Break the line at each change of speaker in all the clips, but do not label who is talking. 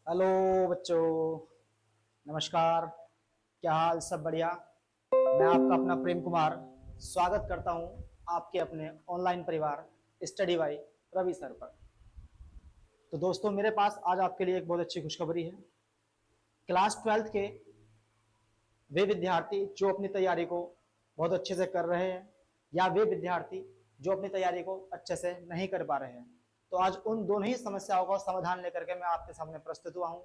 Hello बच्चों, नमस्कार। क्या हाल? सब बढ़िया। मैं आपका अपना प्रेम कुमार स्वागत करता हूं आपके अपने ऑनलाइन परिवार स्टडी बाई रवि सर पर। तो दोस्तों, मेरे पास आज आपके लिए एक बहुत अच्छी खुशखबरी है। क्लास 12th के वे विद्यार्थी जो अपनी तैयारी को बहुत अच्छे से कर रहे हैं या वे विद्यार्थी जो अपनी तैयारी को अच्छे से नहीं कर पा रहे हैं, तो आज उन दोनों ही समस्याओं का समाधान लेकर के मैं आपके सामने प्रस्तुत हुआ हूं।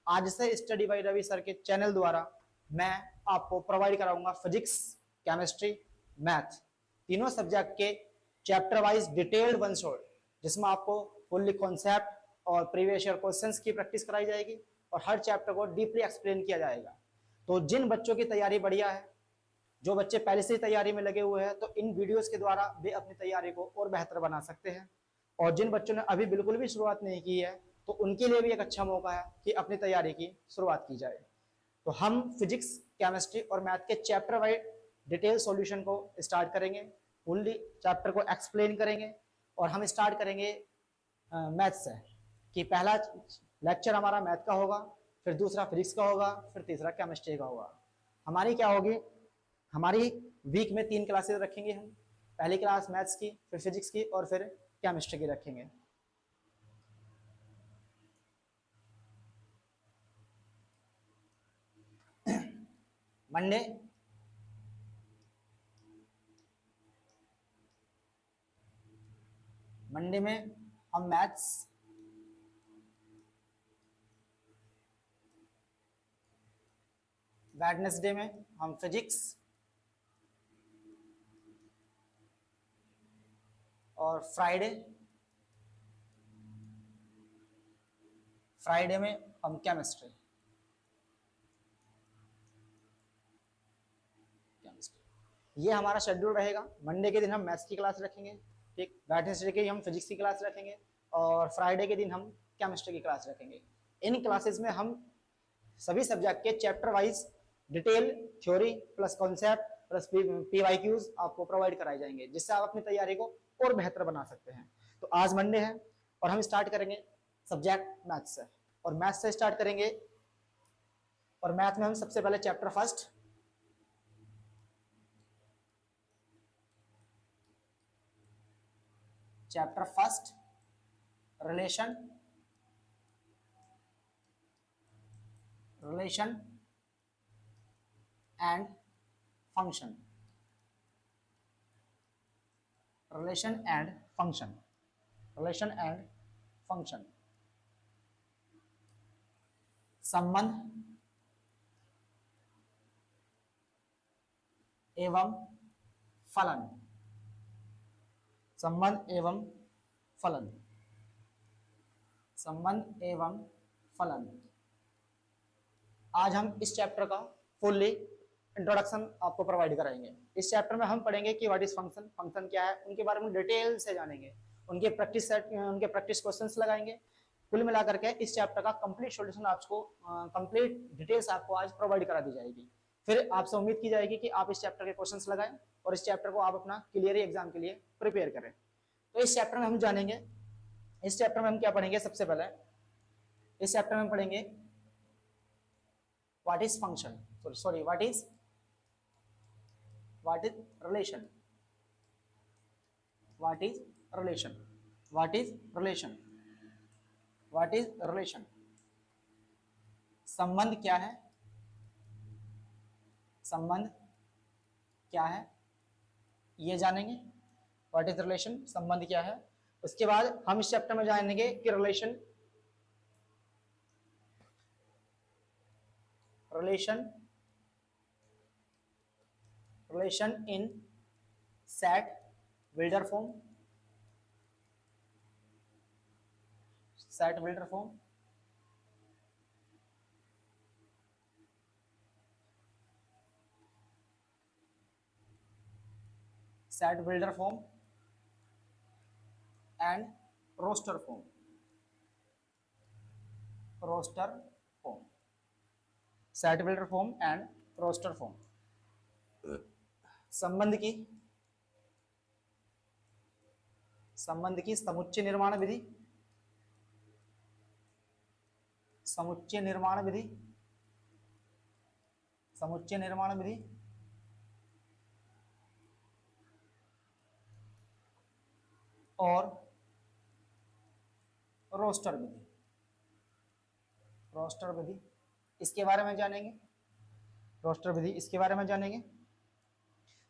आज से स्टडी बाई रवि सर के चैनल द्वारा मैं आपको प्रोवाइड कराऊंगा फिजिक्स, केमिस्ट्री, मैथ, तीनों सब्जेक्ट के chapter wise detailed one shot, जिसमें आपको फुल्ली कॉन्सेप्ट और प्रीवियस ईयर क्वेश्चंस की प्रैक्टिस कराई जाएगी और हर चैप्टर को डीपली एक्सप्लेन किया जाएगा। तो जिन बच्चों की तैयारी बढ़िया है, जो बच्चे पहले से ही तैयारी में लगे हुए हैं, तो इन वीडियोस के द्वारा वे अपनी तैयारी को और बेहतर बना सकते हैं। और जिन बच्चों ने अभी बिल्कुल भी शुरुआत नहीं की है, तो उनके लिए भी एक अच्छा मौका है कि अपनी तैयारी की शुरुआत की जाए। तो हम फिजिक्स, केमिस्ट्री और मैथ के चैप्टर वाइज डिटेल सॉल्यूशन को स्टार्ट करेंगे, फुल्ली चैप्टर को एक्सप्लेन करेंगे। और हम स्टार्ट करेंगे मैथ से, कि पहला लेक्चर हमारा मैथ का होगा, फिर दूसरा फिजिक्स का होगा, फिर तीसरा केमिस्ट्री का होगा। हमारी क्या होगी, हमारी वीक में 3 क्लासेस रखेंगे हम। पहली क्लास मैथ्स की, फिर फिजिक्स की और फिर केमिस्ट्री की रखेंगे। मंडे मंडे में हम मैथ्स, वेडनेसडे में हम फिजिक्स और फ्राइडे में हम केमिस्ट्री। ये हमारा शेड्यूल रहेगा। मंडे के दिन हम मैथ्स की क्लास रखेंगे, ठीक। वेडनेसडे के हम फिजिक्स की क्लास रखेंगे और फ्राइडे के दिन हम केमिस्ट्री की क्लास रखेंगे। इन क्लासेस में हम सभी सब्जेक्ट के chapter wise detail theory plus concept plus PYQs आपको प्रोवाइड कराए जाएंगे, जिससे आप अपनी तैयारी को और बेहतर बना सकते हैं। तो आज मंडे है और हम स्टार्ट करेंगे सब्जेक्ट मैथ से, और मैथ से स्टार्ट करेंगे। और मैथ में हम सबसे पहले chapter first, relation relation and function. Relation and function relation and function संबंध एवं फलन। संबंध एवं फलन संबंध एवं फलन। आज हम इस चैप्टर का फुल्ली इंट्रोडक्शन आपको प्रोवाइड कराएंगे। इस चैप्टर में हम पढ़ेंगे कि व्हाट इज फंक्शन, फंक्शन क्या है, उनके बारे में डिटेल से जानेंगे, उनके प्रैक्टिस क्वेश्चंस लगाएंगे। कुल मिलाकर के इस चैप्टर का कंप्लीट सॉल्यूशन आपको कंप्लीट डिटेल्स आपको आज प्रोवाइड करा दी जाएगी। फिर आपसे उम्मीद की जाएगी कि आप इस चैप्टर के क्वेश्चंस लगाएं और इस चैप्टर को आप अपना क्लियर एग्जाम के लिए प्रिपेयर करें। तो इस चैप्टर में हम जानेंगे, इस चैप्टर में हम क्या पढ़ेंगे। सबसे पहले इस चैप्टर में हम पढ़ेंगे what is function, sorry what is relation, what is relation, what is relation, what is relation। संबंध क्या है, संबंध क्या है ये जानेंगे। व्हाट इज रिलेशन, संबंध क्या है। उसके बाद हम इस चैप्टर में जानेंगे कि relation relation in set builder form, set builder form, set builder form and roster form, roster form, set builder form and roster form. संबंध की समुच्चय निर्माण विधि, समुच्चय निर्माण विधि, समुच्चय निर्माण विधि, और रोस्टर विधि, रोस्टर विधि इसके बारे में जानेंगे। रोस्टर विधि इसके बारे में जानेंगे।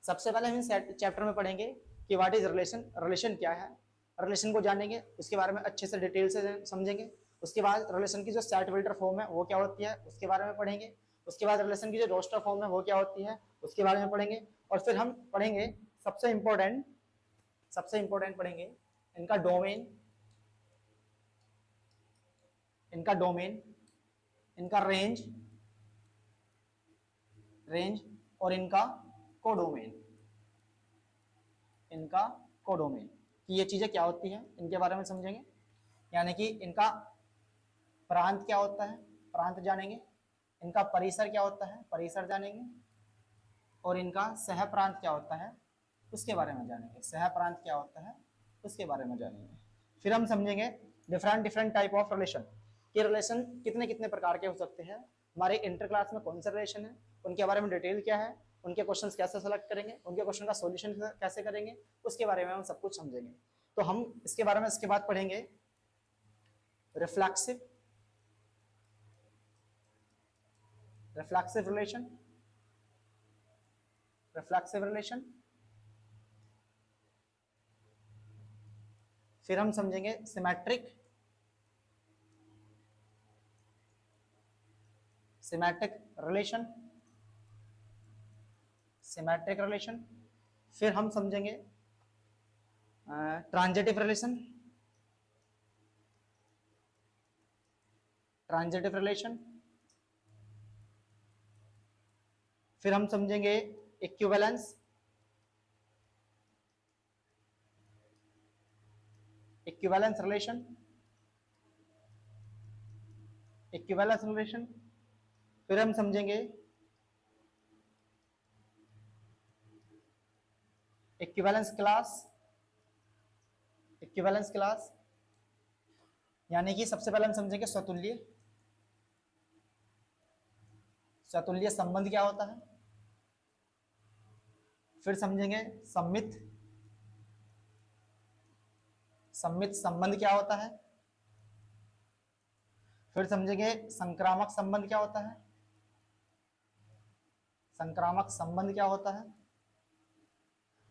सबसे पहले हम चैप्टर में पढ़ेंगे कि व्हाट इज रिलेशन, रिलेशन क्या है, रिलेशन को जानेंगे, उसके बारे में अच्छे से डिटेल से समझेंगे। उसके बाद रिलेशन की जो सेट बिल्डर फॉर्म है वो क्या होती है उसके बारे में पढ़ेंगे। उसके बाद रिलेशन की जो रोस्टर फॉर्म है वो क्या होती है उसके बारे में पढ़ेंगे। और फिर हम पढ़ेंगे सबसे इंपॉर्टेंट पढ़ेंगे इनका डोमेन, इनका डोमेन, इनका रेंज, रेंज और इनका कोडोमेन, इनका कोडोमेन कि ये चीजें क्या होती हैं इनके बारे में समझेंगे। यानी कि इनका प्रांत क्या होता है, प्रांत जानेंगे। इनका परिसर क्या होता है, परिसर जानेंगे। और इनका सह प्रांत क्या होता है उसके बारे में जानेंगे, सह प्रांत क्या होता है उसके बारे में जानेंगे। फिर हम समझेंगे डिफरेंट टाइप ऑफ रिलेशन, कि रिलेशन कितने कितने प्रकार के हो सकते हैं, हमारे इंटर क्लास में कौन से रिलेशन है, उनके बारे में डिटेल क्या है, उनके क्वेश्चन कैसे सेलेक्ट करेंगे, उनके क्वेश्चन का सॉल्यूशन कैसे करेंगे, उसके बारे में हम सब कुछ समझेंगे। तो हम इसके बारे में इसके बाद पढ़ेंगे reflexive, reflexive relation, reflexive relation. फिर हम समझेंगे symmetric, symmetric relation, symmetric relation. फिर हम समझेंगे ट्रांजिटिव रिलेशन, ट्रांजिटिव रिलेशन। फिर हम समझेंगे equivalence, equivalence relation, equivalence relation. फिर हम समझेंगे इक्विवेलेंस क्लास, इक्विवेलेंस क्लास। यानी कि सबसे पहले हम समझेंगे स्वतुल्य, स्वतुल्य संबंध क्या होता है। फिर समझेंगे सम्मित, सम्मित संबंध क्या होता है। फिर समझेंगे संक्रामक संबंध क्या होता है, संक्रामक संबंध क्या होता है।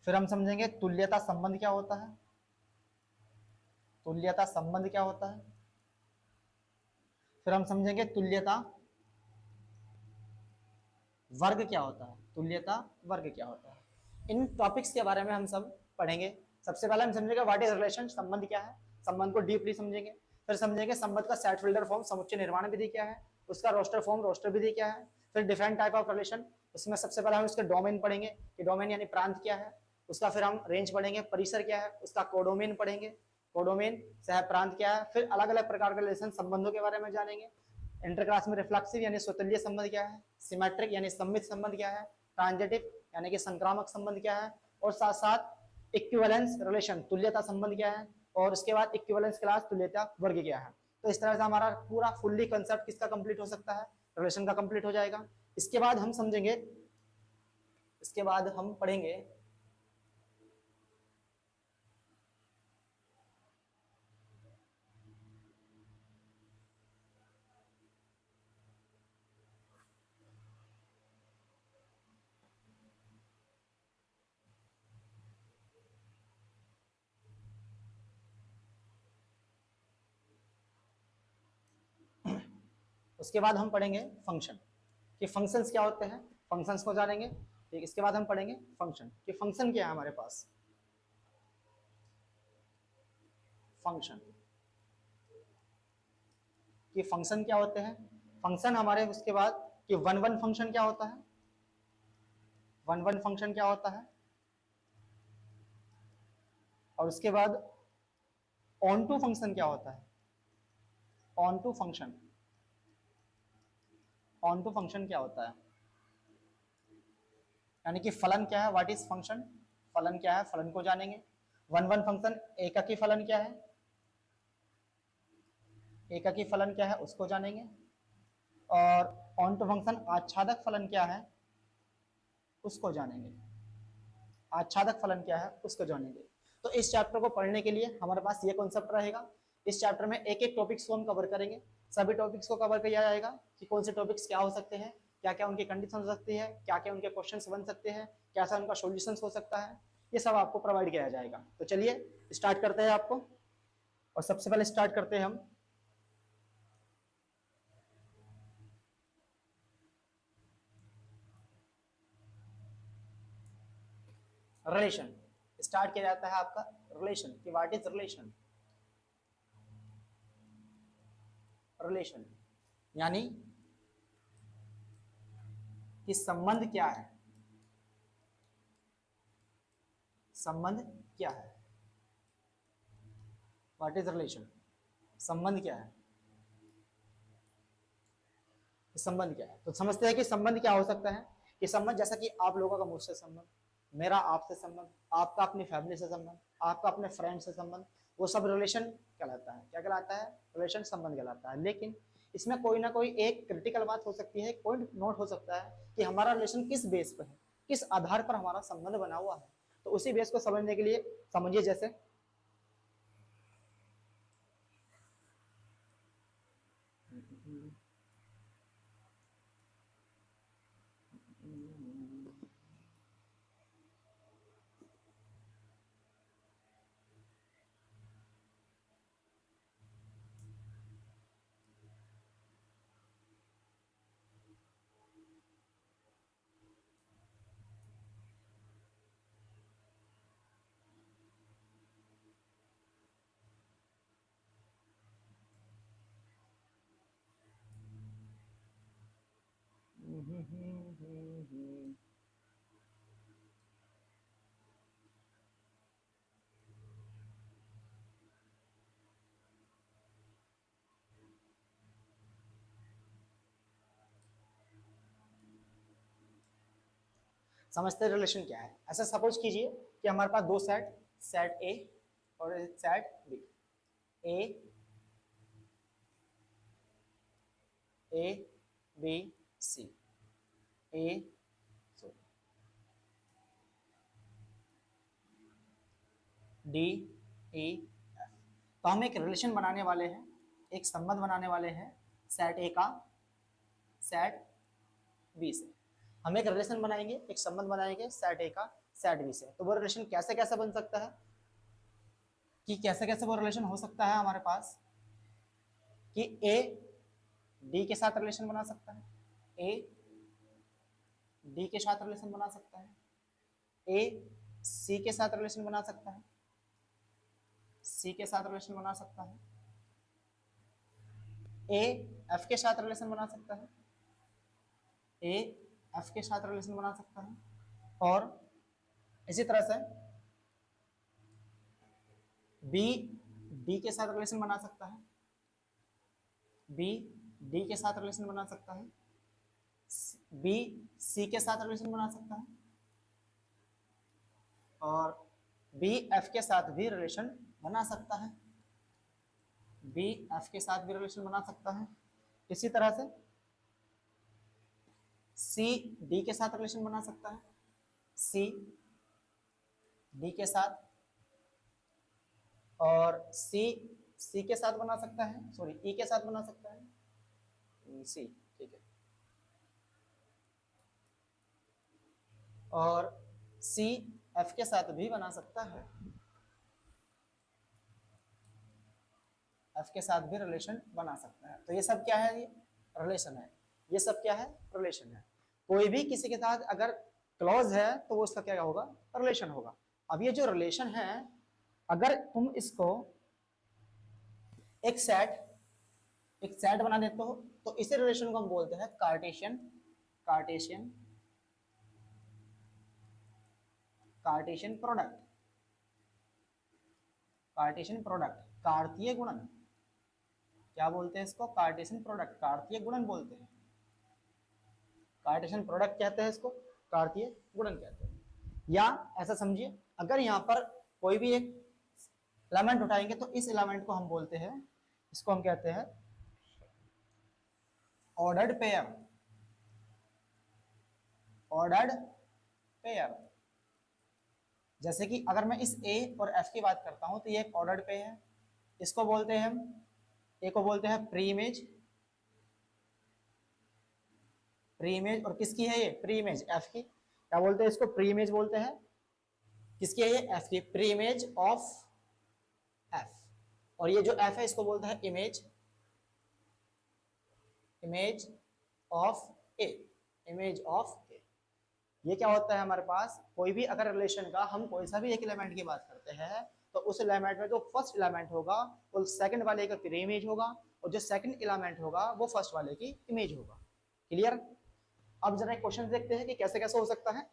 फिर हम समझेंगे तुल्यता संबंध क्या होता है, तुल्यता संबंध क्या होता है। फिर हम समझेंगे तुल्यता वर्ग क्या होता है, तुल्यता वर्ग क्या होता है। इन टॉपिक्स के बारे में हम सब पढ़ेंगे। सबसे पहले हम समझेंगे व्हाट इज रिलेशन, संबंध क्या है, संबंध को डीपली समझेंगे। फिर समझेंगे संबंध का सेट फिल्टर फॉर्म, समुच्चय निर्माण विधि क्या है, उसका रोस्टर फॉर्म, रोस्टर विधि क्या है। फिर डिफरेंट टाइप ऑफ रिलेशन, उसमें सबसे पहले हम उसके डोमेन पढ़ेंगे कि डोमेन यानी प्रांत क्या है, उसका फिर हम रेंज पढ़ेंगे, परिसर क्या है, उसका कोडोमेन पढ़ेंगे, कोडोमेन सह प्रांत क्या है। फिर अलग अलग प्रकार के रिलेशन संबंधों के बारे में जानेंगे। इंटर क्लास में रिफ्लेक्सिव यानी स्वतुल्य संबंध क्या है, सिमेट्रिक यानी सम्मित संबंध क्या है, ट्रांजिटिव यानी कि संक्रामक संबंध क्या है, और साथ साथ इक्विवेलेंस रिलेशन तुल्यता संबंध क्या है, और उसके बाद इक्विवेलेंस क्लास तुल्यता वर्ग क्या है। तो इस तरह से हमारा पूरा फुल्ली कंसेप्ट किसका कंप्लीट हो सकता है, रिलेशन का कंप्लीट हो जाएगा। इसके बाद हम समझेंगे, इसके बाद हम पढ़ेंगे उसके बाद हम पढ़ेंगे फंक्शन, कि फंक्शंस क्या होते हैं, फंक्शंस को जानेंगे। ठीक, इसके बाद हम पढ़ेंगे फंक्शन, कि फंक्शन क्या है हमारे पास, फंक्शन, कि फंक्शन क्या होते हैं। फंक्शन हमारे उसके बाद कि वन वन फंक्शन क्या होता है, वन वन फंक्शन क्या होता है, और उसके बाद ऑन टू फंक्शन क्या होता है, onto function, onto function क्या होता है। यानी कि फलन क्या है, व्हाट इज फंक्शन, फलन क्या है, फलन को जानेंगे। वन वन फंक्शन एककी फलन क्या है, एककी फलन क्या है उसको जानेंगे। और ऑन्टो फंक्शन आच्छादक फलन क्या है उसको जानेंगे। आच्छादक फलन क्या है उसको जानेंगे। तो इस चैप्टर को पढ़ने के लिए हमारे पास ये कॉन्सेप्ट रहेगा। इस चैप्टर में एक एक टॉपिक्स को हम कवर करेंगे। सभी टॉपिक्स को कवर किया जाएगा कि कौन से टॉपिक्स क्या हो सकते हैं, क्या क्या उनकी कंडीशन हो सकती है, क्या क्या उनके क्वेश्चंस बन सकते हैं, कैसा उनका सॉल्यूशंस हो सकता है, ये सब आपको प्रोवाइड किया जाएगा। तो चलिए स्टार्ट करते हैं आपको। और सबसे पहले स्टार्ट करते हैं हम रिलेशन। स्टार्ट किया जाता है आपका रिलेशन कि व्हाट इज रिलेशन। रिलेशन यानी कि संबंध क्या है, संबंध क्या है, व्हाट इज रिलेशन, संबंध क्या है, संबंध क्या है। तो समझते हैं कि संबंध क्या हो सकता है। कि संबंध जैसा कि आप लोगों का मुझसे संबंध, मेरा आपसे संबंध, आपका अपनी फैमिली से संबंध, आपका अपने फ्रेंड से संबंध, वो सब रिलेशन कहलाता है। क्या कहलाता है? रिलेशन, संबंध कहलाता है। लेकिन इसमें कोई ना कोई एक क्रिटिकल बात हो सकती है, पॉइंट नोट हो सकता है कि हमारा रिलेशन किस बेस पर है, किस आधार पर हमारा संबंध बना हुआ है। तो उसी बेस को समझने के लिए समझिए, जैसे समझते रिलेशन क्या है। ऐसा सपोज कीजिए कि हमारे पास दो सेट, सेट ए और set B. A A B C, A D E F. तो हम एक रिलेशन बनाने वाले हैं, एक संबंध बनाने वाले हैं सेट ए का सेट बी से। हम एक रिलेशन बनाएंगे, एक संबंध बनाएंगे सेट ए का सेट बी से। तो वो रिलेशन कैसे कैसे बन सकता है, कि कैसे कैसे वो रिलेशन हो सकता है हमारे पास, कि ए डी के साथ रिलेशन बना सकता है, ए डी के साथ रिलेशन बना सकता है, ए सी के साथ रिलेशन बना सकता है, सी के साथ रिलेशन बना सकता है, ए एफ के साथ रिलेशन बना सकता है, ए एफ के साथ रिलेशन बना सकता है, और इसी तरह से बी डी के साथ रिलेशन बना सकता है, बी डी के साथ रिलेशन बना सकता है, बी सी के साथ रिलेशन बना सकता है, और बी एफ के साथ भी रिलेशन बना सकता है, बी एफ के साथ भी रिलेशन बना सकता है। इसी तरह से सी डी के साथ रिलेशन बना सकता है, सी डी के साथ, और सी सी के साथ बना सकता है, सॉरी ई के साथ बना सकता है, सी, ठीक है, और सी एफ के साथ भी बना सकता है, एफ के साथ भी रिलेशन बना सकता है। तो ये सब क्या है? ये रिलेशन है। ये सब क्या है? रिलेशन है। कोई भी किसी के साथ अगर क्लोज है तो वो उसका क्या होगा? रिलेशन होगा। अब ये जो रिलेशन है, अगर तुम इसको एक सेट बना देते हो तो इसी रिलेशन को हम बोलते हैं Cartesian Cartesian Cartesian product, Cartesian product, कार्तीय गुणन। क्या बोलते हैं इसको? कार्टेशियन प्रोडक्ट, कार्तीय गुणन बोलते हैं। कार्टेशियन प्रोडक्ट कहते हैं इसको, कार्तीय गुणन कहते हैं। या ऐसा समझिए, अगर यहाँ पर कोई भी एक एलिमेंट उठाएंगे तो इस एलिमेंट को हम बोलते हैं, इसको हम कहते हैं ऑर्डर्ड पेयर, ऑर्डर्ड पेयर। जैसे कि अगर मैं इस ए और एफ की बात करता हूं तो ये एक ऑर्डर्ड पेयर है। इसको बोलते हैं हम, ए को बोलते हैं प्री इमेज, प्री इमेज। और किसकी है ये प्री इमेज? एफ की। क्या बोलते हैं इसको? प्री इमेज बोलते हैं। किसकी है ये? एफ की। Pre image of F. और ये जो एफ है इसको बोलते हैं image, image of A, image of A. ये क्या होता है हमारे पास? कोई भी अगर रिलेशन का हम कोई सा भी एक एलिमेंट की बात करते हैं तो उस एलिमेंट में जो फर्स्ट एलिमेंट होगा वो सेकंड वाले का प्री इमेज होगा, और जो सेकंड एलिमेंट होगा वो फर्स्ट वाले की इमेज होगा। क्लियर? अब जरा एक क्वेश्चन देखते हैं कि कैसे कैसे हो सकता है।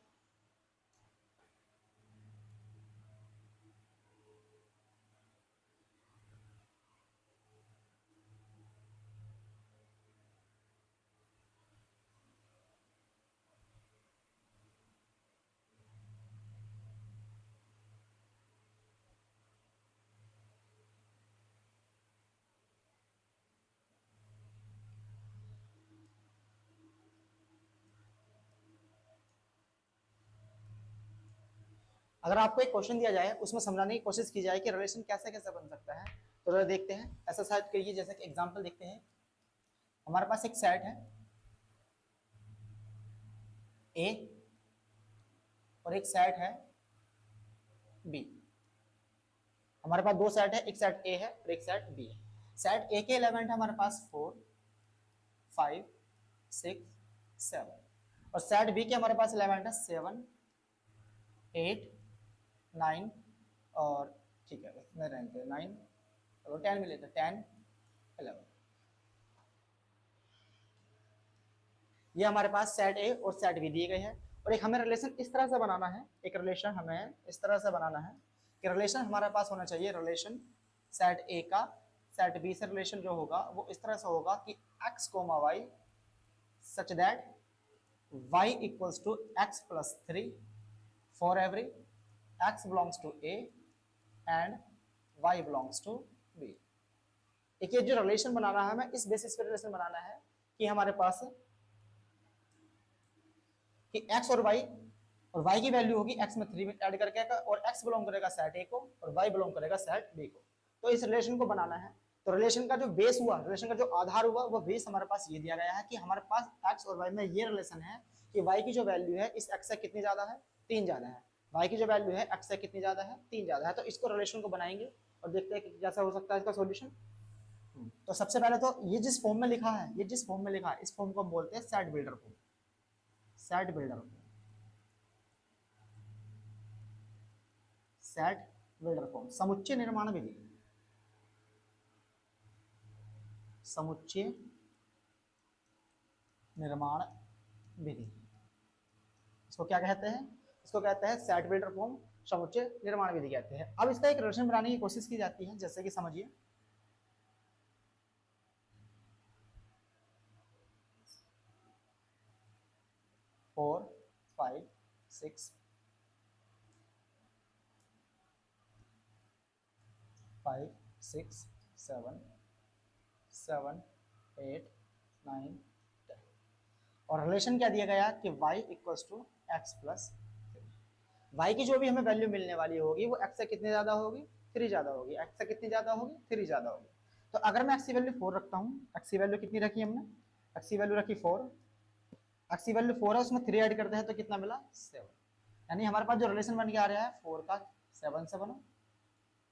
अगर आपको एक क्वेश्चन दिया जाए उसमें समझाने की कोशिश की जाए कि रिलेशन कैसे कैसे बन सकता है, तो जरा देखते हैं। ऐसा शायद करिए, जैसे कि एग्जांपल देखते हैं। हमारे पास एक सेट है ए और एक सेट है बी। हमारे पास दो सेट है, एक सेट ए है और एक सेट बी है। सेट ए के एलिमेंट हमारे पास 4, 5, 6, 7, और सेट बी के हमारे पास एलिमेंट है 7, 8, 9, और ठीक है इसमें रहते 9 और 10 में लेते 10, 11। ये हमारे पास सेट ए और सेट बी दिए गए हैं। और एक हमें रिलेशन इस तरह से बनाना है, एक रिलेशन हमें इस तरह से बनाना है कि रिलेशन हमारे पास होना चाहिए, रिलेशन सेट ए का सेट बी से रिलेशन जो होगा वो इस तरह से होगा कि x comma y such that y equals to x plus 3 for every x belongs to a and y belongs to b। एक ये जो रिलेशन बनाना है हमें इस बेसिस पे रिलेशन बनाना है कि हमारे पास कि x और y की वैल्यू होगी x में 3 ऐड करके का, और x बिलोंग करेगा सेट ए को और y बिलोंग करेगा सेट बी को। तो इस रिलेशन को बनाना है। तो रिलेशन का जो बेस हुआ, रिलेशन का जो आधार हुआ, वो बेस हमारे पास ये दिया गया है कि हमारे पास x और y में ये रिलेशन है कि y की जो वैल्यू है इस x से कितनी ज्यादा है? 3 ज्यादा है। y की जो वैल्यू है x से कितनी ज्यादा है? 3 ज्यादा है। तो इसको रिलेशन को बनाएंगे और देखते हैं कि कैसा हो सकता है इसका सॉल्यूशन। तो सबसे पहले तो ये जिस फॉर्म में लिखा है, ये जिस फॉर्म में लिखा है इस फॉर्म को हम बोलते हैं set builder form, set builder form, set builder form, समुच्चय निर्माण विधि, समुच्चय निर्माण विधि। इसको क्या कहते हैं? इसको कहते हैं सेट बिल्डर फॉर्म, समुच्चय निर्माण विधि कहते हैं। अब इसका एक रिलेशन बनाने की कोशिश की जाती है, जैसे कि समझिए 4, 5, 6, 5, 6, 7, 7, 8, 9, 10। और रिलेशन क्या दिया गया कि y equals to x plus 3। y की जो भी हमें वैल्यू मिलने वाली होगी वो x से कितनी ज्यादा होगी? 3 ज्यादा होगी। x से कितनी ज्यादा होगी? 3 ज्यादा होगी। तो अगर मैं x की वैल्यू 4 रखता हूँ, x की वैल्यू कितनी रखी हमने? x की वैल्यू रखी 4, x की वैल्यू 4 है, उसमें 3 ऐड करते हैं तो कितना मिला? 7। यानी हमारे पास जो रिलेशन बन के आ रहा है 4 का 7 से बना,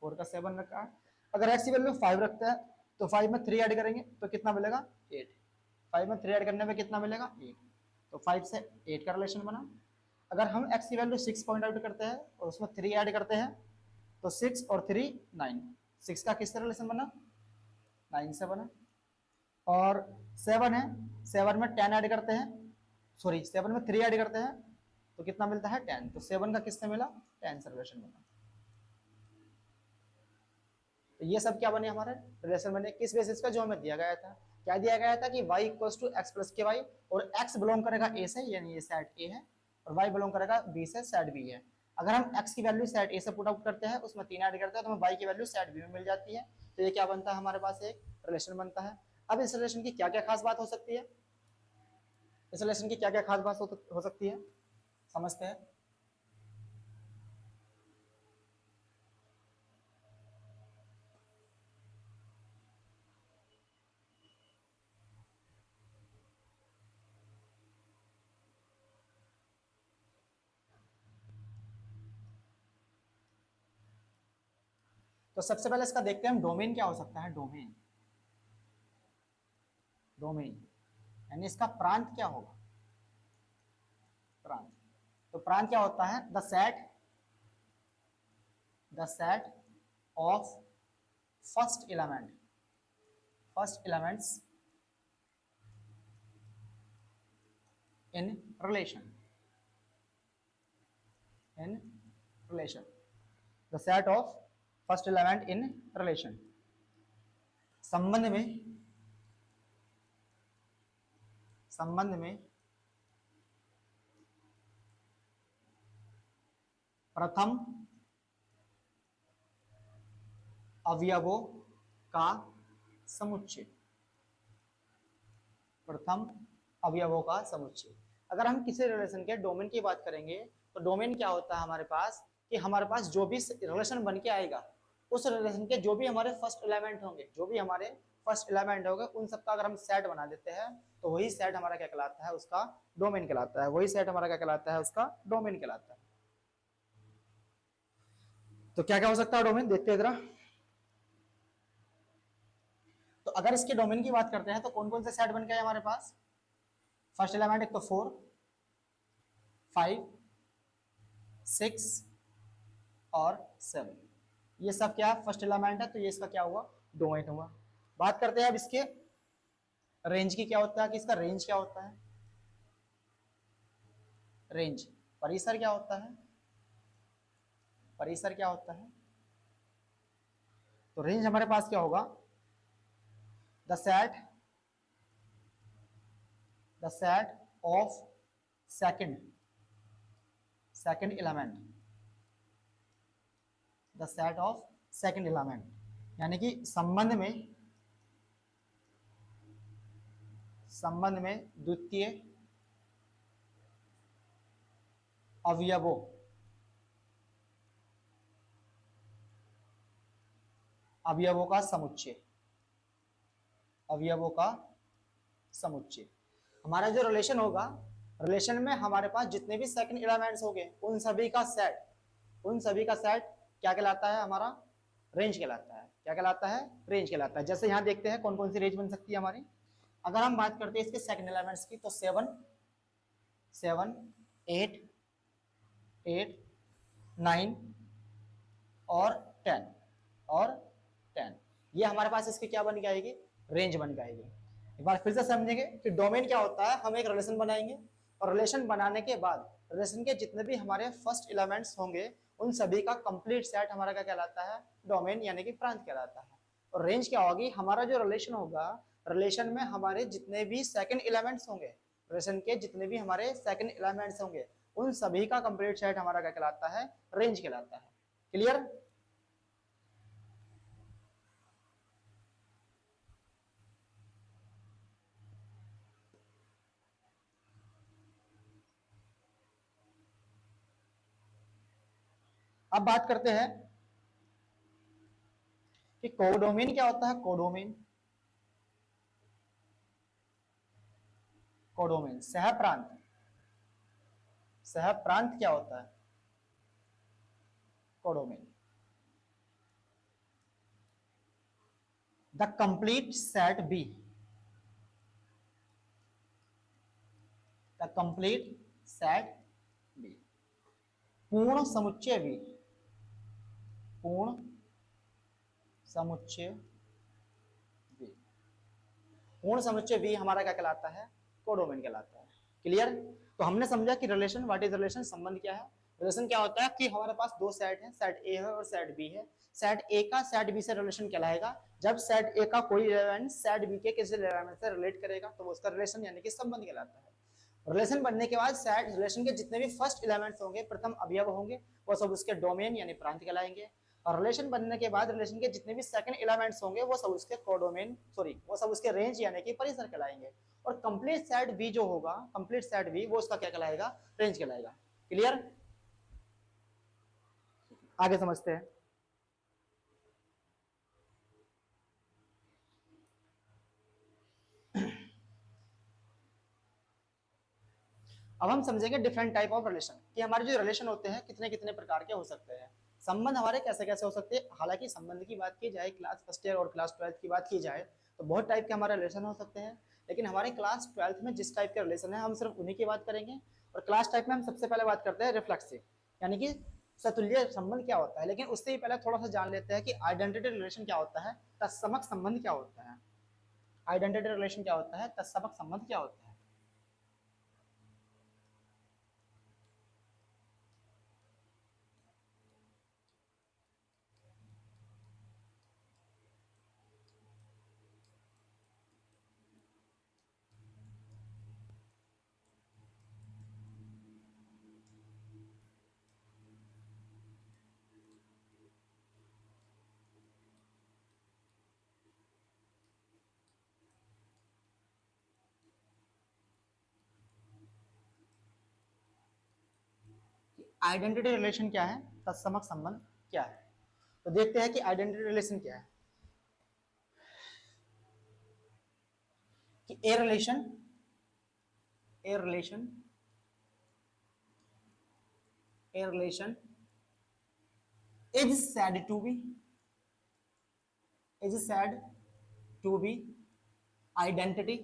4 का 7 रखा है। अगर x की वैल्यू 5 रखता है तो 5 में 3 ऐड करेंगे तो कितना मिलेगा? 8। 5 में 3 ऐड करने में कितना मिलेगा? 8। तो 5 से 8 का रिलेशन बना। अगर हम x की वैल्यू 6 पॉइंट आउट करते हैं और उसमें 3 ऐड करते हैं तो 6 और 3 9। 6 का किससे रिलेशन बना? 9 से बना। और 7 है, 7 में 10 ऐड करते हैं, सॉरी 7 में 3 ऐड करते हैं तो कितना मिलता है? 10। तो 7 का किससे मिला? 10 से रिलेशन बना। तो ये सब क्या बने? हमारे रिलेशन बने किस बेसिस पे? जो हमें दिया गया था। क्या दिया गया था कि y equals to x plus के वाई, और x बिलोंग करेगा a से, यानी ये सेट a है, और y बिलोंग करेगा b से, सेट b है। अगर हम x की वैल्यू सेट a से पुट आउट करते हैं, उसमें 3 ऐड करते हैं तो हमें y की वैल्यू सेट b में मिल जाती है। तो ये क्या बनता है? हमारे पास एक रिलेशन बनता है। अब इस रिलेशन की क्या क्या खास बात हो सकती है? इस रिलेशन की क्या क्या खास बात हो सकती है, समझते हैं। तो सबसे पहले इसका देखते हैं हम, डोमेन क्या हो सकता है। डोमेन, डोमेन यानी इसका प्रांत क्या होगा। प्रांत, तो प्रांत क्या होता है, the set of first elements in relation, in relation, the set of first element in relation, संबंध में, संबंध में प्रथम अवयवों का समुच्चय, प्रथम अवयवों का समुच्चय। अगर हम किसी रिलेशन के डोमेन की बात करेंगे तो डोमेन क्या होता है हमारे पास, कि हमारे पास जो भी रिलेशन बन के आएगा, उस रिलेशन के जो भी हमारे फर्स्ट एलिमेंट होंगे, जो भी हमारे फर्स्ट एलिमेंट होंगे, उन सबका अगर हम सेट बना देते हैं तो वही सेट हमारा क्या कहलाता है, उसका डोमेन कहलाता है। वही सेट हमारा क्या कहलाता है, उसका डोमेन कहलाता है। तो क्या क्या हो सकता है डोमेन, देखते हैं जरा। तो अगर इसके डोमेन की बात करते हैं तो कौन कौन से सेट बन के आए हमारे पास। फर्स्ट एलिमेंट एक तो 4, 5, 6 और 7, ये सब क्या फर्स्ट एलिमेंट है, तो ये इसका क्या हुआ, डोमेन हुआ। बात करते हैं अब इसके रेंज की, क्या होता है कि इसका रेंज क्या होता है। रेंज, परिसर क्या होता है, परिसर क्या होता है। तो रेंज हमारे पास क्या होगा, the set of second element, the set of second element, यानी कि संबंध में द्वितीय अवयवों, अवयवों का समुच्चय, अवयवों का समुच्चय। हमारा जो रिलेशन होगा, रिलेशन में हमारे पास जितने भी सेकंड एलिमेंट्स होंगे उन सभी का सेट, उन सभी का सेट क्या कहलाता है, हमारा रेंज कहलाता है। क्या कहलाता है, रेंज कहलाता है। जैसे यहाँ देखते हैं कौन कौन सी रेंज बन सकती है हमारी। अगर हम बात करते हैं इसके सेकंड एलिमेंट्स की, तो 7, 8, 9 और 10 और 10, ये हमारे पास इसकी क्या बन के आएगी, रेंज बन के आएगी। एक बार फिर से समझेंगे कि डोमेन क्या होता है। हम एक रिलेशन बनाएंगे और रिलेशन बनाने के बाद रिलेशन के जितने भी हमारे फर्स्ट एलिमेंट्स होंगे उन सभी का कंप्लीट सेट हमारा क्या कहलाता है, डोमेन यानी कि प्रांत कहलाता है। और रेंज क्या होगी, हमारा जो रिलेशन होगा, रिलेशन में हमारे जितने भी सेकंड एलिमेंट्स होंगे, रिलेशन के जितने भी हमारे सेकंड एलिमेंट्स होंगे उन सभी का कंप्लीट सेट हमारा क्या कहलाता है, रेंज कहलाता है। क्लियर। अब बात करते हैं कि कोडोमेन क्या होता है। कोडोमेन, कोडोमेन सह प्रांत, सह प्रांत क्या होता है, codomain the complete set B, the complete set B, पूर्ण समुच्चय बी, पूर्ण समुच्चय बी, पूर्ण समुच्चय बी हमारा क्या कहलाता है, कोडोमेन कहलाता है। क्लियर। तो हमने समझा कि रिलेशन, व्हाट इज रिलेशन, संबंध क्या है। रिलेशन क्या होता है कि हमारे पास दो सेट है, सेट ए है और सेट बी है। सेट ए का सेट बी से रिलेशन कहलाएगा जब सेट ए का कोई एलिमेंट सेट बी के किसी एलिमेंट से रिलेट करेगा तो वो उसका रिलेशन यानी कि संबंध कहलाता है। रिलेशन बनने के बाद सेट रिलेशन के जितने भी फर्स्ट एलिमेंट्स होंगे, प्रथम अवयव होंगे, वो सब उसके डोमेन यानी प्रांत कहलाएंगे। और रिलेशन बनने के बाद रिलेशन के जितने भी सेकंड एलिमेंट्स होंगे वो सब उसके कोडोमेन, सॉरी, वो सब उसके रेंज यानी कि परिसर कहलाएंगे। और कंप्लीट सेट वी जो होगा, कंप्लीट सेट वी वो उसका क्या कहलाएगा, रेंज कहलाएगा। क्लियर, आगे समझते हैं। अब हम समझेंगे डिफरेंट टाइप ऑफ रिलेशन, कि हमारे जो रिलेशन होते हैं कितने कितने प्रकार के हो सकते हैं, संबंध हमारे कैसे कैसे हो सकते हैं। हालांकि संबंध की बात की जाए, क्लास फर्स्ट ईयर और क्लास ट्वेल्थ की बात की जाए तो बहुत टाइप के हमारे रिलेशन हो सकते हैं, लेकिन हमारे क्लास ट्वेल्थ में जिस टाइप के रिलेशन है हम सिर्फ उन्हीं की बात करेंगे। और क्लास टाइप में हम सबसे पहले बात करते हैं रिफ्लेक्सिव, यानी कि सतुल्य संबंध क्या होता है। लेकिन उससे ही पहले थोड़ा सा जान लेते हैं कि आइडेंटिटी रिलेशन क्या होता है, तत्समक संबंध क्या होता है। आइडेंटिटी रिलेशन क्या होता है, तत्समक संबंध क्या होता है। आइडेंटिटी रिलेशन क्या है, तत्समक संबंध क्या है। तो देखते हैं कि आइडेंटिटी रिलेशन क्या है। कि a relation, a relation, a relation is said to be, is said to be identity,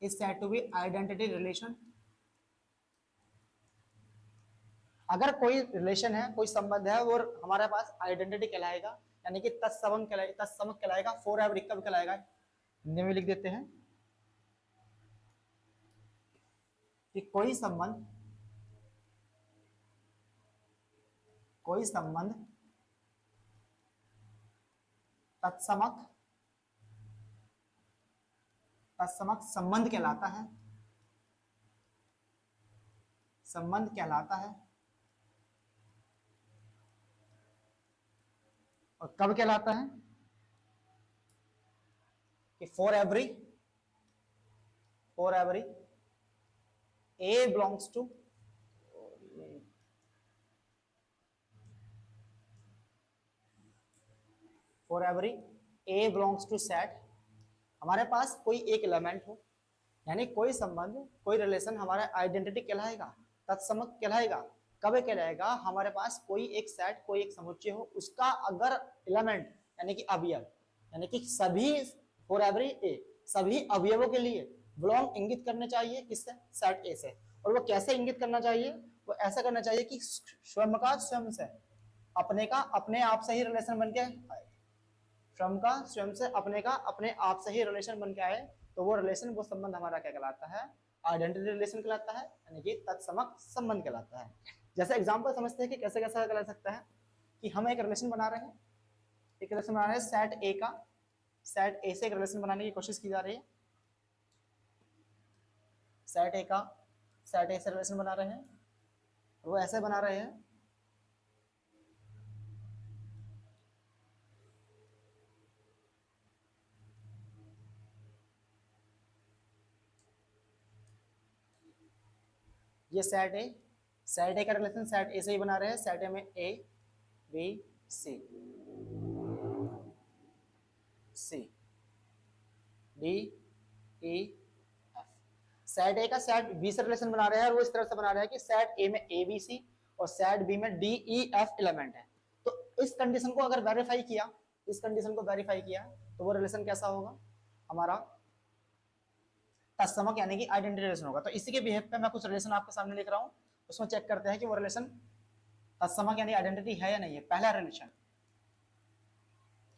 is said to be identity relation। अगर कोई रिलेशन है, कोई संबंध है, वो हमारे पास आइडेंटिटी कहलाएगा, यानी कि तत्समक कहलाएगा, तत्समक कहलाएगा, फॉर एवर कब कहलाएगा, हिंदी में लिख देते हैं कि कोई संबंध, कोई संबंध तत्समक, तत्समक संबंध कहलाता है, संबंध कहलाता है। और कब कहलाता है, कि for every, for every A belongs to, for every A belongs to set, हमारे पास कोई एक एलिमेंट हो, यानी कोई संबंध, कोई रिलेशन हमारा आइडेंटिटी कहलाएगा, तत्समक कहलाएगा। कब कहलाएगा, हमारे पास कोई एक सेट, कोई एक समुच्चय हो, उसका अगर एलिमेंट यानी कि अवयव, यानी कि सभी, फॉर एवरी ए, सभी अवयवों के लिए बिलोंग इंगित करने चाहिए किससे, सेट ए से। और वो कैसे इंगित करना चाहिए, वो ऐसा करना चाहिए कि स्वयं का स्वयं से, अपने का अपने आप से ही रिलेशन बन के, स्वयं का स्वयं से, अपने का अपने आप से ही रिलेशन बन के आए, तो वो रिलेशन, वो संबंध हमारा क्या कहलाता है, आइडेंटिटी रिलेशन कहलाता है, यानी कि तत्समक संबंध कहलाता है। जैसे एग्जांपल समझते हैं कि कैसे कैसे कहला सकता है, कि हम एक रिलेशन बना रहे हैं, एक रिलेशन बना रहे हैं सेट ए का, सेट ए से एक रिलेशन बनाने की कोशिश की जा रही है, सेट ए का, सेट ए से रिलेशन बना रहे हैं, वो ऐसे बना रहे हैं ये सेट ए, सेट ए का रिलेशन सेट ए से ही बना रहे हैं, सेट ए में A B C, C D E F, set A का सेट बी से रिलेशन बना रहे हैं, और वो इस तरह से बना रहे हैं कि सेट ए में ए बी सी और सेट बी में डी ई एफ एलिमेंट है। तो इस कंडीशन को अगर वेरीफाई किया, इस कंडीशन को वेरीफाई किया, तो वो रिलेशन कैसा होगा, हमारा तत्समक यानी कि आइडेंटिटी रिलेशन होगा। तो इसी के बिहेव पे मैं कुछ रिलेशन आपके सामने लिख रहा हूँ, उसमें चेक करते हैं कि वो रिलेशन तत्समक यानी आइडेंटिटी है या नहीं है। पहला रिलेशन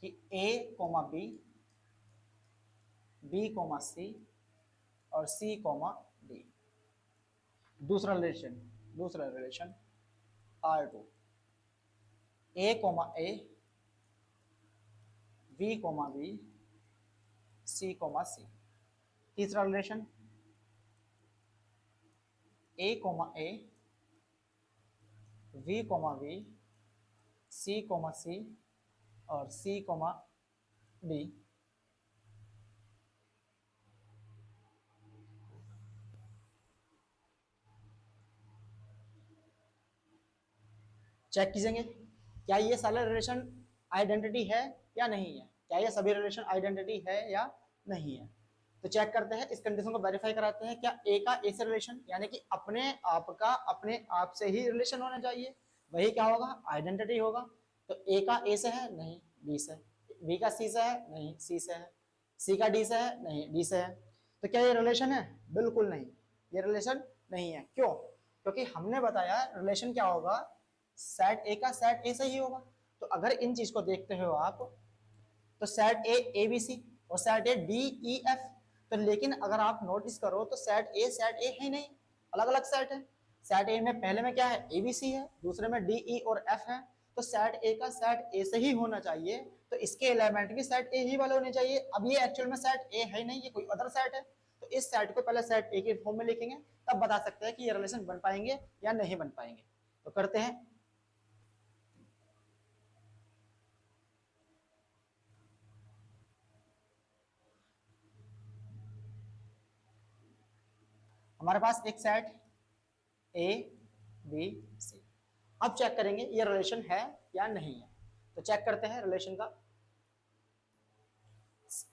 कि A comma B, B comma C और सी कोमा डी। दूसरा रिलेशन, दूसरा relation R2 A comma A, B comma B, C comma C. तीसरा relation A comma A, V comma V, C comma C और C comma D. Check कीजिएंगे क्या ये सारे relation identity है या नहीं है, क्या ये सभी रिलेशन आइडेंटिटी है या नहीं है। तो चेक करते हैं, इस कंडीशन को वेरीफाई कराते हैं, क्या ए का ए से रिलेशन यानी कि अपने आप का अपने आप से ही रिलेशन होना चाहिए, वही क्या होगा, आइडेंटिटी होगा। तो ए का ए से है, नहीं बी से। बी का सी से है, नहीं सी से है। सी का डी से है, नहीं डी से है। तो क्या ये रिलेशन है, बिल्कुल नहीं, ये रिलेशन नहीं है। क्यों, क्योंकि हमने बताया रिलेशन क्या होगा, सेट ए का सेट ए से ही होगा। तो अगर इन चीज को देखते हो आप, तो सेट ए बी सी और सेट ए डी ई एफ। तो लेकिन अगर आप नोटिस करो तो सेट ए है नहीं, अलग अलग सेट है। सेट ए में पहले में क्या है, ए बी सी है, दूसरे में डी ई और एफ है। तो सेट ए का सेट ए से ही होना चाहिए, तो इसके एलिमेंट भी सेट ए ही वाले होने चाहिए। अब ये एक्चुअल में सेट ए है नहीं, ये कोई अदर सेट है। तो इस सेट को पहले सेट ए के फॉर्म में लिखेंगे, तब बता सकते हैं कि ये रिलेशन बन पाएंगे या नहीं बन पाएंगे। तो करते हैं। हमारे पास एक सेट ए बी सी। अब चेक करेंगे ये रिलेशन है या नहीं है। तो चेक करते हैं रिलेशन का।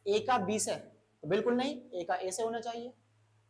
ए का बी से तो बिल्कुल नहीं, ए का ए से होना चाहिए।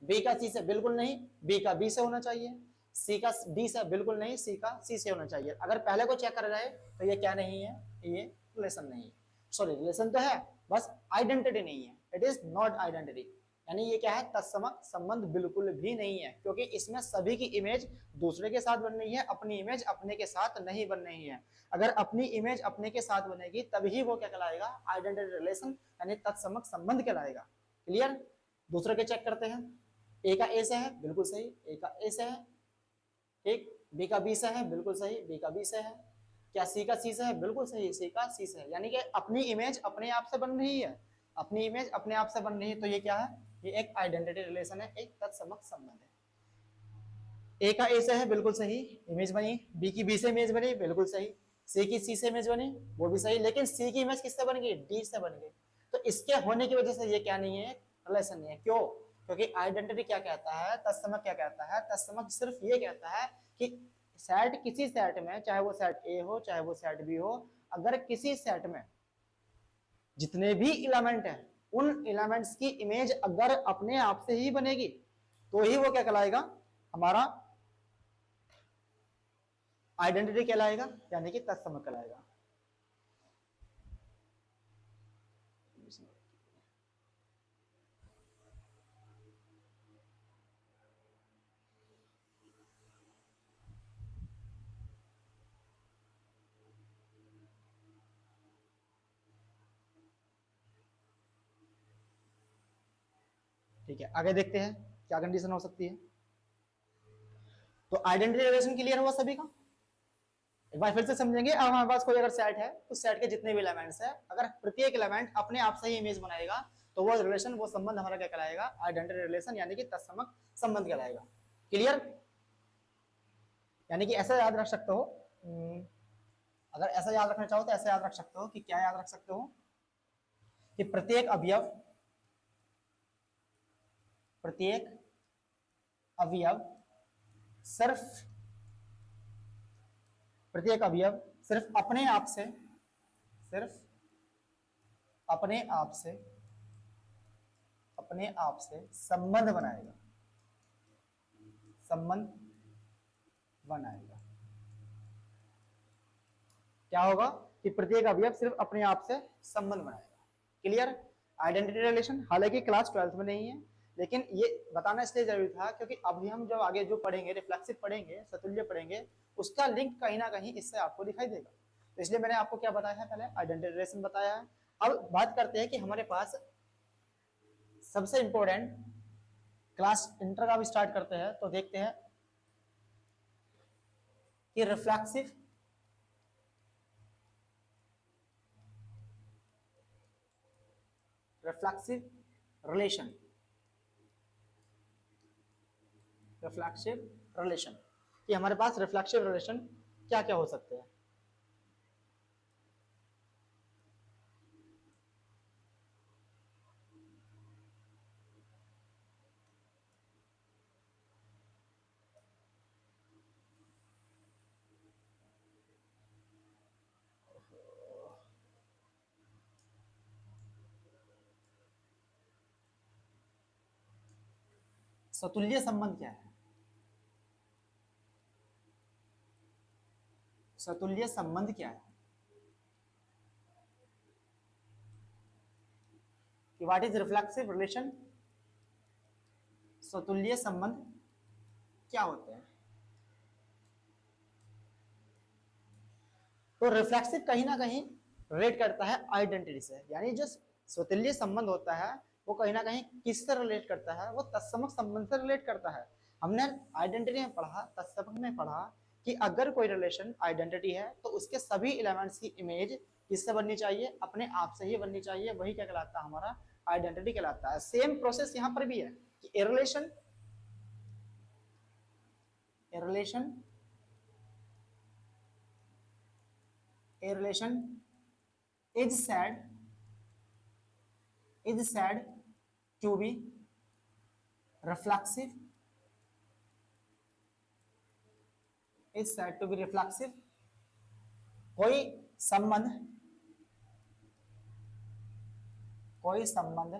बी का सी से बिल्कुल नहीं, बी का बी से होना चाहिए। सी का डी से बिल्कुल नहीं, सी का सी से होना चाहिए। अगर पहले को चेक कर जाए तो ये क्या नहीं है, ये रिलेशन नहीं है। सॉरी, रिलेशन तो है, बस आइडेंटिटी नहीं है। इट इज नॉट आइडेंटिटी, यानी ये क्या है, तत्समक संबंध बिल्कुल भी नहीं है। क्योंकि इसमें सभी की इमेज दूसरे के साथ बन रही है, अपनी इमेज अपने के साथ नहीं बन रही है। अगर अपनी इमेज अपने के साथ बनेगी तभी वो क्या कहलाएगा, आइडेंटिटी रिलेशन यानी तत्समक संबंध कहलाएगा। क्लियर। दूसरे के चेक करते हैं। ए का ए से है, बिल्कुल सही, ए का ए से है। ठीक, बी का बी से है, बिल्कुल सही, बी का बी से है। क्या सी का सी से है, बिल्कुल सही, सी का सी से है। यानी कि अपनी इमेज अपने आप से बन रही है, अपनी इमेज अपने आप से बन रही है। तो ये क्या है, ये एक आइडेंटिटी रिलेशन है, एक तत्समक संबंध है। ए का ए से है, बिल्कुल सही, इमेज बनी। बी की बी से इमेज बनी, बिल्कुल सही। सी की सी से इमेज बनी, वो भी सही। लेकिन सी की इमेज किससे बन गई, डी से बन गई। तो इसके होने की वजह से ये क्या नहीं है, रिलेशन नहीं है। क्यों, क्योंकि आइडेंटिटी क्या कहता है, तत्समक क्या कहता है, तत्समक सिर्फ ये कहता है कि सेट किसी सेट में, चाहे वो सेट ए हो चाहे वो सेट बी हो, अगर किसी सेट में जितने भी इलेमेंट हैं उन इलेमेंट्स की इमेज अगर अपने आप से ही बनेगी तो ही वो क्या कहलाएगा, हमारा आइडेंटिटी कहलाएगा, यानी कि तत्समक कहलाएगा। ठीक है, आगे देखते हैं क्या कंडीशन हो सकती है। तो आइडेंटिटी रिलेशन क्लियर हुआ सभी का। एक बार फिर से समझेंगे। अब हमारे पास कोई अगर सेट है, उस सेट के जितने भी एलिमेंट्स है, अगर प्रत्येक एलिमेंट अपने आप से ही इमेज बनाएगा तो वो रिलेशन, वो संबंध हमारा क्या कहलाएगा, आइडेंटिटी रिलेशन यानी कि तत्समक संबंध कहलाएगा। क्लियर। यानी कि ऐसा याद रख सकते हो, अगर ऐसा याद रखना चाहो तो ऐसा याद रख सकते हो कि क्या याद रख सकते हो कि प्रत्येक अवयव सिर्फ प्रत्येक अवयव सिर्फ अपने आप से, सिर्फ अपने आप से, अपने आप से संबंध बनाएगा, संबंध बनाएगा। क्या होगा कि प्रत्येक अवयव सिर्फ अपने आप से संबंध बनाएगा। क्लियर। आइडेंटिटी रिलेशन हालांकि क्लास 12th में नहीं है, लेकिन ये बताना इसलिए जरूरी था क्योंकि अभी हम जब आगे जो पढ़ेंगे, रिफ्लेक्सिव पढ़ेंगे, सतुल्य पढ़ेंगे, उसका लिंक कहीं ना कहीं इससे आपको दिखाई देगा। तो इसलिए मैंने आपको क्या बताया है, पहले आइडेंटिटी रिलेशन बताया है। अब बात करते हैं कि हमारे पास सबसे इंपॉर्टेंट, क्लास इंटर का भी स्टार्ट करते हैं तो देखते हैं कि रिफ्लेक्सिव रिलेशन, रिफ्लेक्सिव रिलेशन, कि हमारे पास रिफ्लेक्सिव रिलेशन क्या क्या हो सकते हैं। सतुल्य संबंध क्या है? सतुल्य संबंध क्या है? कि व्हाट इज रिफ्लेक्सिव रिलेशन? सतुल्य संबंध क्या होते हैं? तो रिफ्लेक्सिव कहीं ना कहीं रिलेट करता है आइडेंटिटी से, यानी जो स्वतुल्य संबंध होता है वो कहीं ना कहीं किससे रिलेट करता है? वो तत्समक संबंध से रिलेट करता है। हमने आइडेंटिटी में पढ़ा, तत्समक में पढ़ा कि अगर कोई रिलेशन आइडेंटिटी है तो उसके सभी एलिमेंट्स की इमेज किससे बननी चाहिए? अपने आप से ही बननी चाहिए। वही क्या कहलाता है? हमारा आइडेंटिटी कहलाता है। सेम प्रोसेस यहाँ पर भी है कि a relation a relation is said to be reflexive, is said to be reflexive। कोई संबंध कोई संबंध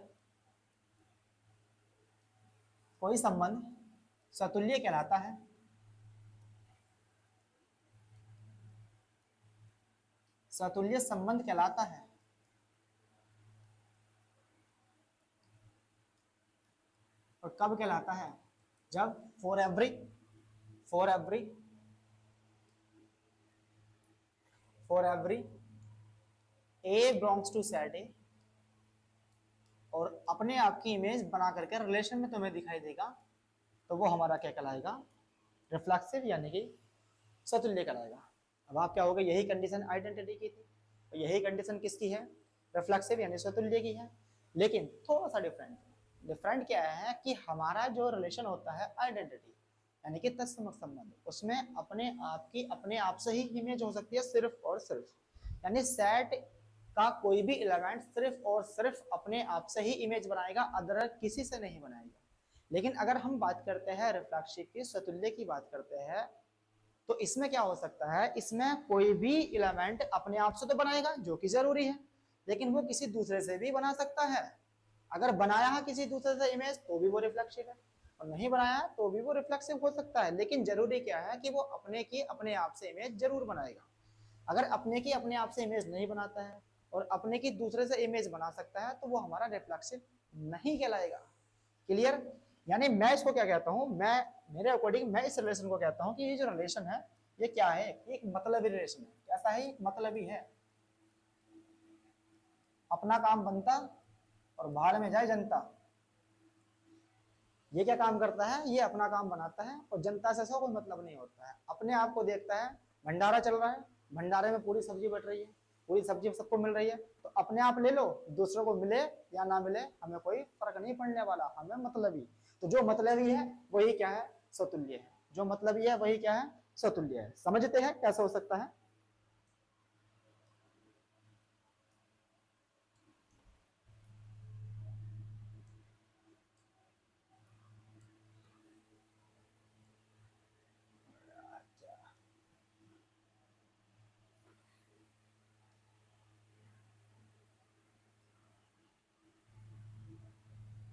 कोई संबंध सतुल्य कहलाता है। सतुल्य संबंध कहलाता है। और कब कहलाता है? जब for every A belongs to set A, और अपने आप की इमेज बना करके रिलेशन में तुम्हें दिखाई देगा, तो वो हमारा क्या कहलाएगा? रिफ्लेक्सिव यानी कि सतुल्य कहलाएगा। अब आप क्या होगा, यही कंडीशन आइडेंटिटी की थी, तो यही कंडीशन किसकी है? रिफ्लेक्सिव यानी सतुल्य की है। लेकिन थोड़ा सा डिफरेंट क्या है कि हमारा जो रिलेशन होता है आइडेंटिटी यानी कि तत्समक संबंध, उसमें अपने आप से ही इमेज हो सकती है सिर्फ और सिर्फ, यानी सेट का कोई भी एलिमेंट सिर्फ और सिर्फ अपने आप से ही इमेज बनाएगा, अदर किसी से नहीं बनाएगा। लेकिन अगर हम बात करते हैं रिफ्लेक्सिव की, सतुल्य की बात करते हैं, तो इसमें क्या हो सकता है? इसमें कोई भी एलिमेंट अपने आप से तो बनाएगा जो कि जरूरी है, लेकिन वो किसी दूसरे से भी बना सकता है। अगर बनाया है किसी दूसरे से इमेज तो भी वो रिफ्लेक्सिव है, और नहीं बनाया तो भी वो रिफ्लेक्सिव हो सकता है। लेकिन जरूरी क्या है कि वो अपने की अपने आप से इमेज जरूर बनाएगा। अगर अपने की अपने आप से इमेज नहीं बनाता है और अपने की दूसरे से इमेज बना सकता है, तो वो हमारा रिफ्लेक्सिव नहीं कहलाएगा। क्लियर? यानी मैं इसको क्या कहता हूं, मैं मेरे अकॉर्डिंग मैं इस रिलेशन को कहता हूं कि ये जो रिलेशन है ये क्या है? एक मतलबी रिलेशन है। कैसा है? मतलबी है। अपना काम बनता और भाड़ में जाए जनता। ये क्या काम करता है? ये अपना काम बनाता है और जनता से इसका कोई मतलब नहीं होता है। अपने आप को देखता है, भंडारा चल रहा है, भंडारे में पूरी सब्जी बट रही है, पूरी सब्जी सबको मिल रही है, तो अपने आप ले लो, दूसरों को मिले या ना मिले हमें कोई फर्क नहीं पड़ने वाला, हमें मतलबी। तो जो मतलबी है वही क्या है? सतुल्य है। जो मतलबी है वही क्या है? सतुल्य है। समझते हैं कैसे हो सकता है?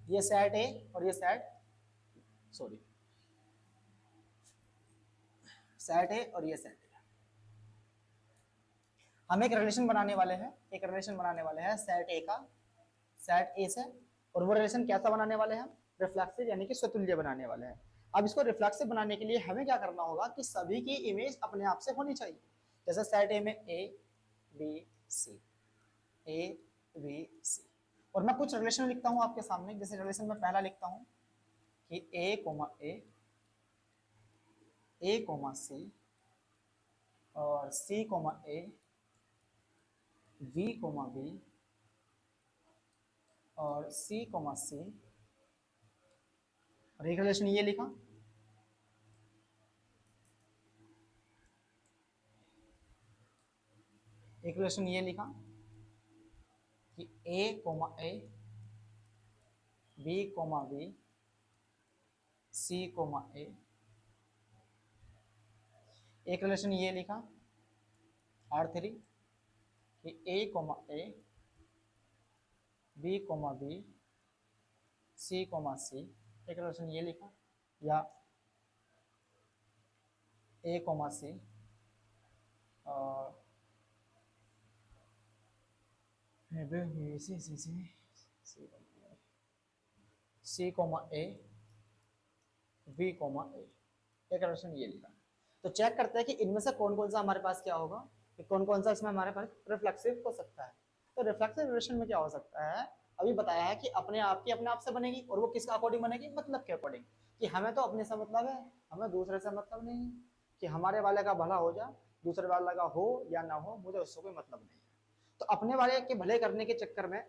ये सेट ए और ये सॉरी सेट ए और ये सेट ए। हम एक रिलेशन बनाने वाले हैं, सेट ए का, सेट ए से। और वो रिलेशन कैसा बनाने वाले हैं? रिफ्लेक्सिव यानी कि स्वतुल्य बनाने वाले हैं। अब इसको रिफ्लेक्सिव बनाने के लिए हमें क्या करना होगा कि सभी की इमेज अपने आप से होनी चाहिए। जैसे सेट ए में A B C, A B सी, और मैं कुछ रिलेशन लिखता हूं आपके सामने। जैसे रिलेशन में पहला लिखता हूं कि ए कोमा सी, और C comma A, V comma B, और सी कोमा सी, और एक रिलेशन ये लिखा, एक रिलेशन ये लिखा कि A comma A, B comma B, C comma ए। एक रिलेशन ये लिखा R3 कि A comma A, B comma B, C comma सी। एक रिलेशन ये लिखा, या ए कॉमा सी और C comma A V comma ए, एक रिलेशन ये लिखा। तो चेक करते हैं कि इनमें से कौन कौन सा हमारे पास क्या होगा, कि कौन कौन सा इसमें हमारे पास रिफ्लेक्सिव हो सकता है। तो रिफ्लेक्सिव रिलेशन में क्या हो सकता है, अभी बताया है कि अपने आप की अपने आप से बनेगी, और वो किसका अकॉर्डिंग बनेगी, मतलब के अकॉर्डिंग, कि हमें तो अपने से मतलब है, हमें दूसरे से मतलब नहीं है, कि हमारे वाले का भला हो जाए, दूसरे वाले का हो या ना हो, मुझे उससे कोई मतलब नहीं है। तो अपने वाले के भले करने के चक्कर में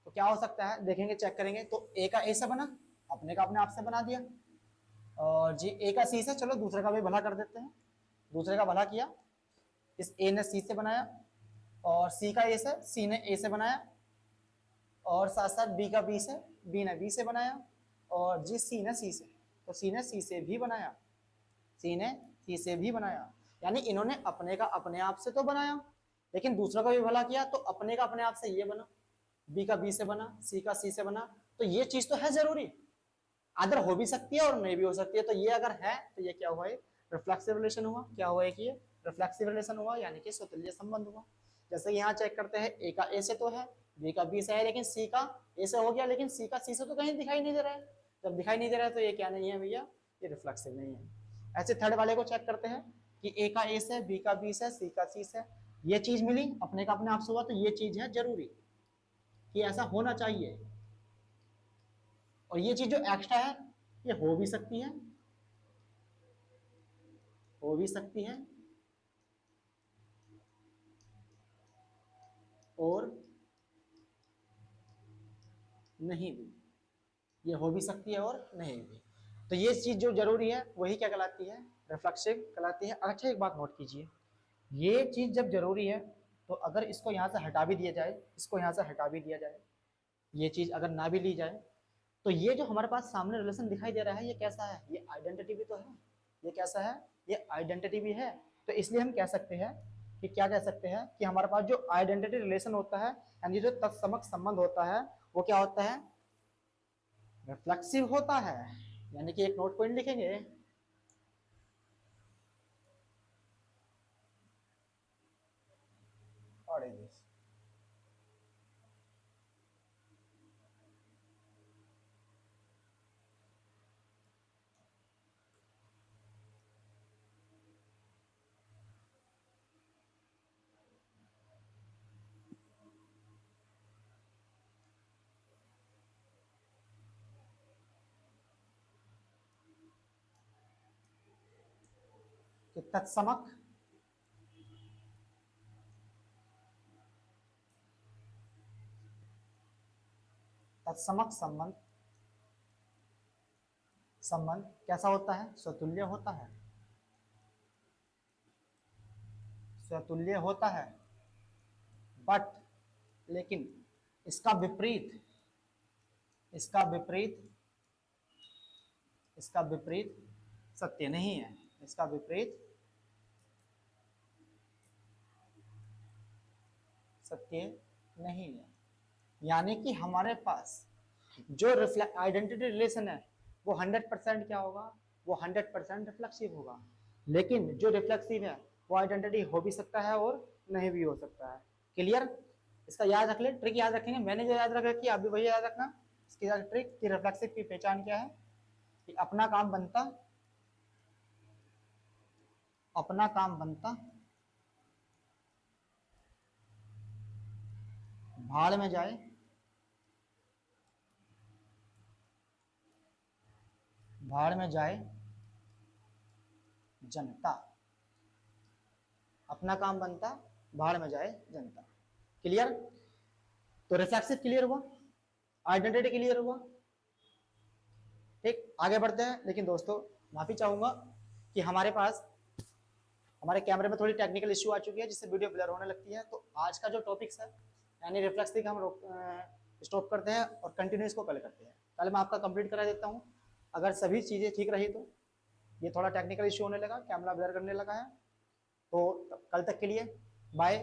तो क्या हो सकता है, देखेंगे चेक करेंगे, तो ए का ए से बना, अपने का अपने आप से बना दिया, और जी ए का सी से, चलो दूसरे का भी भला कर देते हैं, दूसरे का भला किया, इस ए ने सी से बनाया, और सी का ए से, सी ने ए से बनाया, और साथ साथ बी का बी से, बी ने बी से बनाया, और जी सी ने सी से, तो सी ने सी से भी बनाया, सी ने सी से भी बनाया। यानी इन्होंने अपने का अपने आप से तो बनाया, लेकिन दूसरा का भी भला किया, तो अपने का अपने आप से ये बना, बी का बी से बना, सी का सी से बना। तो ये चीज तो है जरूरी, अदर हो भी सकती है और नहीं भी हो सकती है। तो ये अगर है तो ये क्या हुआ, रिफ्लेक्सिव रिलेशन हुआ। क्या हुआ कि ये रिफ्लेक्सिव रिलेशन हुआ, यानी कि स्वतुल्य संबंध हुआ। जैसे यहाँ चेक करते हैं, ए का ए से तो है, बी का बी से है, लेकिन सी का ए से हो गया, लेकिन सी का सी से तो कहीं दिखाई नहीं दे रहा है। जब दिखाई नहीं दे रहा है तो ये क्या नहीं है भैया, ये रिफ्लेक्सिव नहीं है। ऐसे थर्ड वाले को चेक करते हैं कि ए का ए से, बी का बी से, सी का सी से, ये चीज मिली, अपने का अपने आप से हुआ, तो ये चीज है जरूरी कि ऐसा होना चाहिए। और ये चीज जो एक्स्ट्रा है, ये हो भी सकती है, हो भी सकती है और नहीं भी, ये हो भी सकती है और नहीं भी। तो ये चीज जो जरूरी है वही क्या कहलाती है, रिफ्लेक्सिव कहलाती है। अच्छा एक बात नोट कीजिए, ये चीज जब जरूरी है, तो अगर इसको यहाँ से हटा भी दिया जाए, इसको यहाँ से हटा भी दिया जाए, ये चीज अगर ना भी ली जाए, तो ये जो हमारे पास सामने रिलेशन दिखाई दे रहा है, ये कैसा है, ये आइडेंटिटी भी तो है। ये कैसा है, ये आइडेंटिटी भी है। तो इसलिए हम कह सकते हैं कि क्या कह सकते हैं कि हमारे पास जो आइडेंटिटी रिलेशन होता है, यानी जो तत्समक संबंध होता है, वो क्या होता है, रिफ्लेक्सिव होता है। यानी कि एक नोट पॉइंट लिखेंगे, और कि तत्समक तत्समक संबंध, संबंध कैसा होता है, स्वतुल्य होता है, स्वतुल्य होता है। बट लेकिन इसका विपरीत, इसका विपरीत, इसका विपरीत सत्य नहीं है, इसका विपरीत सत्य नहीं है। यानी कि हमारे पास जो आइडेंटिटी रिलेशन है, वो 100% क्या होगा, वो 100% रिफ्लेक्सिव होगा। लेकिन जो रिफ्लेक्सिव है, वो आइडेंटिटी हो भी सकता है और नहीं भी हो सकता है। क्लियर, इसका याद रख ले, ट्रिक याद रखेंगे, मैंने जो याद रख रखी है आप भी वही याद रखना। इसकी ट्रिक की रिफ्लेक्सिव की पहचान क्या है, कि अपना काम बनता, अपना काम बनता, भाड़ में जाए, भाड़ में जाए जनता, अपना काम बनता, भाड़ में जाए जनता। क्लियर, तो रिफ्लेक्सिव क्लियर हुआ, आइडेंटिटी क्लियर हुआ। ठीक, आगे बढ़ते हैं। लेकिन दोस्तों माफी चाहूंगा कि हमारे पास हमारे कैमरे में थोड़ी टेक्निकल इश्यू आ चुकी है, जिससे वीडियो ब्लर होने लगती है। तो आज का जो टॉपिक्स है, यानी रिफ्लेक्सिव, हम स्टॉप करते हैं और कंटिन्यू इसको कल करते हैं। पहले मैं आपका कंप्लीट करा देता हूँ, अगर सभी चीज़ें ठीक रही तो। ये थोड़ा टेक्निकल इश्यू होने लगा, कैमरा ब्लर करने लगा है, तो कल तक के लिए बाय।